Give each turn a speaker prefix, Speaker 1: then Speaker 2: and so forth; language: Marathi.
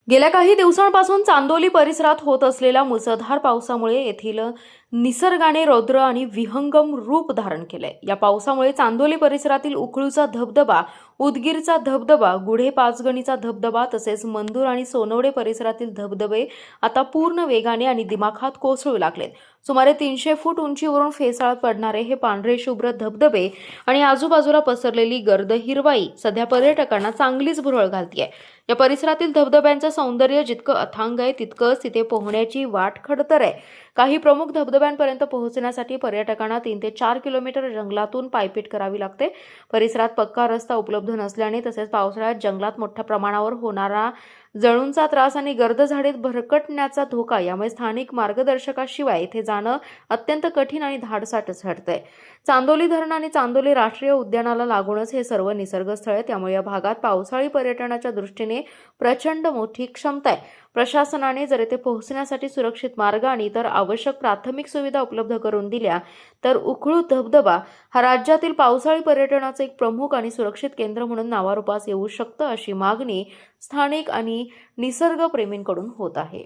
Speaker 1: गेल्या काही दिवसांपासून चांदोली परिसरात होत असलेल्या मुसळधार पावसामुळे येथील निसर्गाने रौद्र आणि विहंगम रूप धारण केलंय। या पावसामुळे चांदोली परिसरातील उखळूचा धबधबा, उदगीरचा धबधबा, गुढे पाचगणीचा धबधबा तसेच मंदूर आणि सोनवडे परिसरातील धबधबे आता पूर्ण वेगाने आणि दिमाखात कोसळू लागलेत। सुमारे 300 फूट उंचीवरून फेसाळत पडणारे हे पांढरे शुभ्र धबधबे आणि आजूबाजूला पसरलेली गर्द हिरवाई सध्या पर्यटकांना चांगलीच भुरळ घालतीये। या परिसरातील धबधब्यांचं सौंदर्य जितकं अथांग आहे तितकंच तिथे पोहण्याची वाट खडतर आहे। काही प्रमुख धबधब्यांपर्यंत पोहोचण्यासाठी पर्यटकांना 3 ते 4 किलोमीटर जंगलातून पायपीट करावी लागते। परिसरात पक्का रस्ता उपलब्ध नसल्याने तसेच पावसाळ्यात जंगलात मोठ्या प्रमाणावर होणारा जळूंचा त्रास आणि गर्द झाडीत भरकटण्याचा धोका यामुळे स्थानिक मार्गदर्शकाशिवाय इथे जाणं अत्यंत कठीण आणि धाडसाटच ठरतंय। चांदोली धरण आणि चांदोली राष्ट्रीय उद्यानाला लागूनच हे सर्व निसर्गस्थळ आहे, त्यामुळे या भागात पावसाळी पर्यटनाच्या दृष्टीने प्रचंड मोठी क्षमता आहे। प्रशासनाने जर येथे पोहोचण्यासाठी सुरक्षित मार्ग आणि इतर आवश्यक प्राथमिक सुविधा उपलब्ध करून दिल्या तर उखळू धबधबा हा राज्यातील पावसाळी पर्यटनाचे एक प्रमुख आणि सुरक्षित केंद्र म्हणून नावारूपास येऊ शकतं, अशी मागणी स्थानिक आणि निसर्गप्रेमींकडून होत आहे।